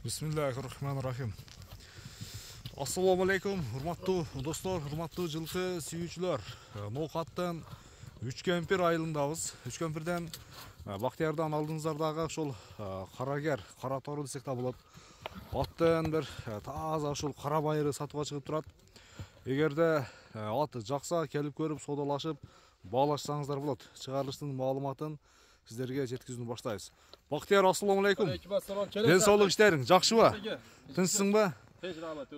Bismillahirrahmanirrahim. Assalamu alaikum, hurmattуу достор, hurmattуу жылкы сүйүүчүлөр. Ноокаттын Үчкемпир айылындабыз. Үчкемпирден Бактыярдан алдыңыздардагы ошол карагер, кара тору десек да болот. Аттын бир таза ошол кара байыры сатууга чыгып турат. Эгерде ат жакса, келип көрүп, содалашып, баалашсаңыздар болот. Чыгарылыштын маалыматын сиздерге жеткизүүнү баштайбыз. Бактыяр, ассаламу алейкум. Ден соолук иштериң жакшыбы? Тынчсыңбы? Tinch rahmat.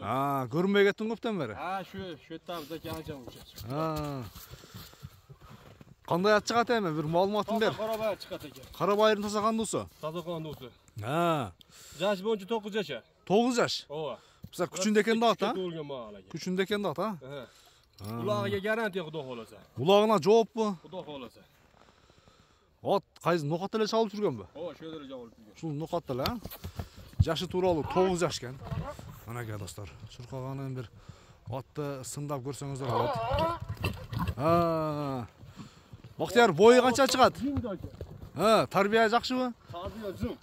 Көрүнбөй кеттиң көптөн бери. Shu yerda kelajam o'sha. Кандай ат чыгат эми? Бир маалыматын бер. Qora bayir chiqadi ekan. Кара байырдын таза кандуусу? Toza qondusi. Жашы boyuncha 9 yosh. 9 жаш. Ооба. Биза күчүндө экен да ат, Tug'ilgan ma'alaga. Күчүндө экен да ат, Ulog'iga garantiya xudo xolasa. Улагына жооппу? Xudo xolasa. Ат кайсы нокат эле чалып жүргөнбү? Ооба, shu yerda javob bergan. Ушул нокат эле, Жашы тууралуу 9 жаш экен. Анакей достор, чуркаганын бир атты сындап көрсөңүздөр болот. Бактыяр, бою канча чыгат? Тарбия жакшыбы? Tarbiya zum.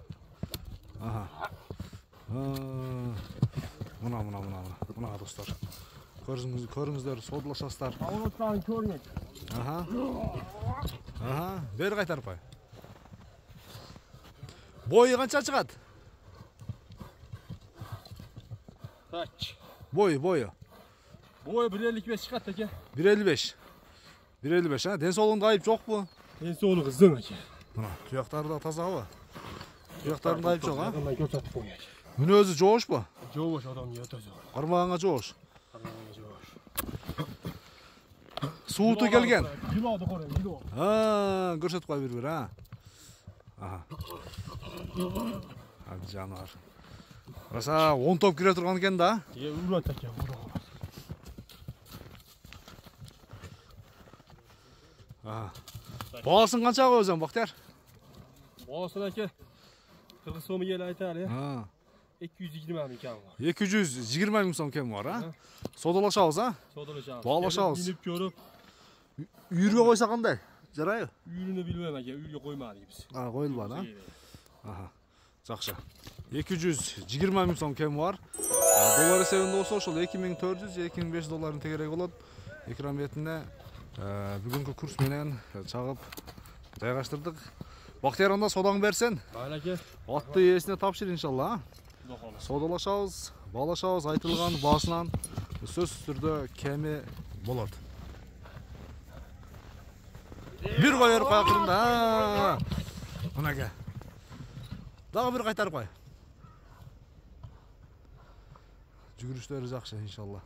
Мына достор. Көрүңүздөр, содулашасыздар. Avlodlarni ko'ring. Бери кайтарып кой. Бою канча чыгат? Kaç? Boyu. Boyu 1.55 chiqadi aka. 1.55. 1.55, Ден соолугунда айып жокпу? Den so'lig'i zum aka. Мына, туяктары да тазабы? Туяктарында айып жок, Bundan ko'rsatib qo'yay. Мүнөзү жоошпу? Jo'vosh odam yo'tadi. Кармагаңа жоош. Qarmag'anga jo'vosh. Сууту келген. Kilodi qarang, kilo. Көрсөтүп кой бир, жанар. Раса 10 топ кире турган экен да? Urат aka, Баасын канчага өзүң, Бактыяр? Baaсын aka 40 so'm yel aytar ya. 220 ming kam bor. 220 ming so'm кем бар, Содалашабыз, Sodalashamiz. Baalashamiz. Binib ko'rib, Үйүргө койсо кандай? Жарайбы? uyini bilmayman aka, uyga qo'ymadik biz. Коюлбады, Жакшы. 220 миң сом кем бар. Доллар эсебинде болсо ошол 2400-2500 долларын тегерек болот. Экран бетине бүгүнкү курс менен чагып жайгаштырдык. Бактыяр, анда содаң берсен. Aka. Атты ээсине тапшыр иншалла. Содалашабыз, баалашабыз, айтылган баасынан сөзсүз түрдө кеми болот. Бир коер кайкырында. Мынага. Дагы бир кайтарып кой. Жүгүрүштөрү жакшы иншалла.